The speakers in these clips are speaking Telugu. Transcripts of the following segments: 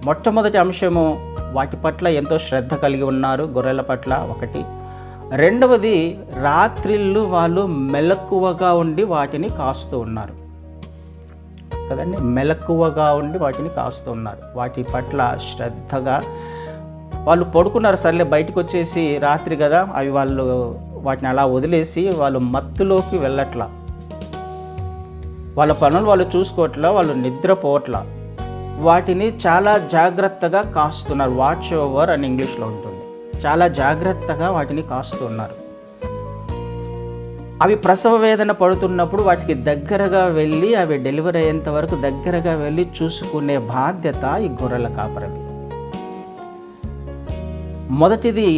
మొట్టమొదటి అంశము, వాటి పట్ల ఎంతో శ్రద్ధ కలిగి ఉన్నారు, గొర్రెల పట్ల ఒకటి. రెండవది, రాత్రిళ్ళు వాళ్ళు మెలకువగా ఉండి వాటిని కాస్తూ ఉన్నారు కదండి. మెలకువగా ఉండి వాటిని కాస్తూ ఉన్నారు. వాటి పట్ల శ్రద్ధగా వాళ్ళు పడుకున్నారు, సర్లే బయటకు వచ్చేసి రాత్రి కదా, అవి వాళ్ళు వాటిని అలా వదిలేసి వాళ్ళు మత్తులోకి వెళ్ళట్లా, వాళ్ళ పనులు వాళ్ళు చూసుకోవట్లా, వాళ్ళు నిద్రపోవట్లా, వాటిని చాలా జాగ్రత్తగా కాస్తున్నారు. వాచ్ ఓవర్ అని ఇంగ్లీష్లో ఉంటుంది. చాలా జాగ్రత్తగా వాటిని కాస్తున్నారు. అవి ప్రసవ వేదన పడుతున్నప్పుడు వాటికి దగ్గరగా వెళ్ళి, అవి డెలివరీ అయ్యేంత వరకు దగ్గరగా వెళ్ళి చూసుకునే బాధ్యత ఈ గొర్రెల కాపరిది. మొదటిది,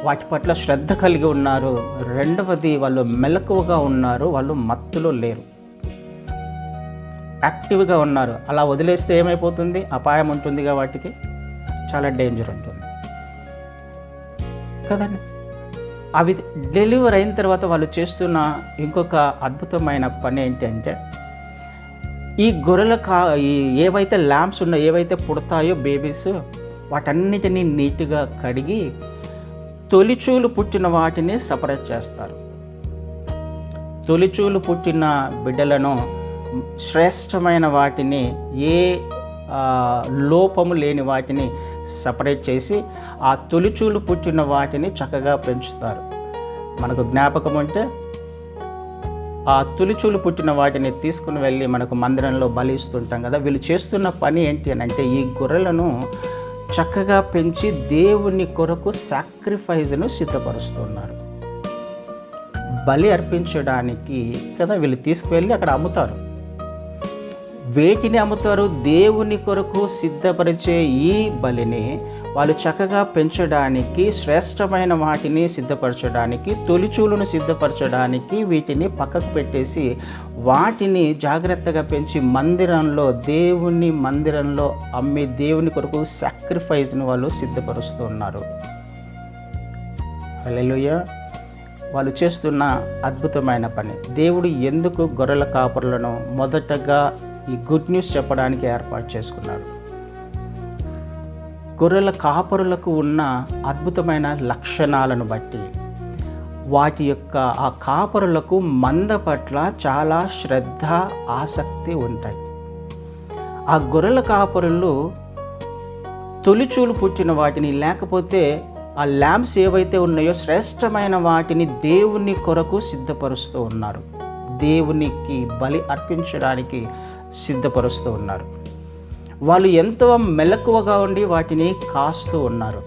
వాటి పట్ల శ్రద్ధ కలిగి ఉన్నారు. రెండవది, వాళ్ళు మెలకువగా ఉన్నారు, వాళ్ళు మత్తులో లేరు, యాక్టివ్గా ఉన్నారు. అలా వదిలేస్తే ఏమైపోతుంది? అపాయం ఉంటుందిగా, వాటికి చాలా డేంజర్ ఉంటుంది కదండి. అవి డెలివరీ అయిన తర్వాత వాళ్ళు చేస్తున్న ఇంకొక అద్భుతమైన పని ఏంటంటే, ఈ గొర్రెల ఏవైతే ల్యాంప్స్ ఉన్నాయో, ఏవైతే పుడతాయో బేబీస్, వాటన్నిటినీ నీట్గా కడిగి తొలిచూలు పుట్టిన వాటిని సపరేట్ చేస్తారు. తొలిచూలు పుట్టిన బిడ్డలను, శ్రేష్టమైన వాటిని, ఏ లోపము లేని వాటిని సపరేట్ చేసి ఆ తొలిచూలు పుట్టిన వాటిని చక్కగా పెంచుతారు. మనకు జ్ఞాపకం ఉంటే ఆ తొలిచూలు పుట్టిన వాటిని తీసుకుని వెళ్ళి మనకు మందిరంలో బలి ఇస్తుంటాం కదా. వీళ్ళు చేస్తున్న పని ఏంటి అని అంటే, ఈ గొర్రెలను చక్కగా పెంచి దేవుని కొరకు సాక్రిఫైజ్ను సిద్ధపరుస్తున్నారు. బలి అర్పించడానికి కదా వీళ్ళు తీసుకువెళ్ళి అక్కడ అమ్ముతారు. వేటిని అమ్ముతారు? దేవుని కొరకు సిద్ధపరిచే ఈ బలిని వాళ్ళు చక్కగా పెంచడానికి, శ్రేష్టమైన వాటిని సిద్ధపరచడానికి, తొలిచూలును సిద్ధపరచడానికి వీటిని పక్కకు పెట్టేసి వాటిని జాగ్రత్తగా పెంచి దేవుని మందిరంలో అమ్మి దేవుని కొరకు సాక్రిఫైస్ని వాళ్ళు సిద్ధపరుస్తున్నారు. హల్లెలూయా. వాళ్ళు చేస్తున్న అద్భుతమైన పని. దేవుడు ఎందుకు గొర్రెల కాపరులను మొదటగా ఈ గుడ్ న్యూస్ చెప్పడానికి ఏర్పాటు చేసుకున్నారు? గొర్రెల కాపరులకు ఉన్న అద్భుతమైన లక్షణాలను బట్టి వాటి యొక్క ఆ కాపరులకు మంద పట్ల చాలా శ్రద్ధ, ఆసక్తి ఉంటాయి. ఆ గొర్రెల కాపరులు తొలిచూలు పుట్టిన వాటిని, లేకపోతే ఆ ల్యాంప్స్ ఏవైతే ఉన్నాయో శ్రేష్టమైన వాటిని దేవుని కొరకు సిద్ధపరుస్తూ ఉన్నారు. దేవునికి బలి అర్పించడానికి సిద్ధపరుస్తూ ఉన్నారు. వాళ్ళు ఎంతో మెలకువగా ఉండి వాటిని కాస్తూ ఉన్నారు.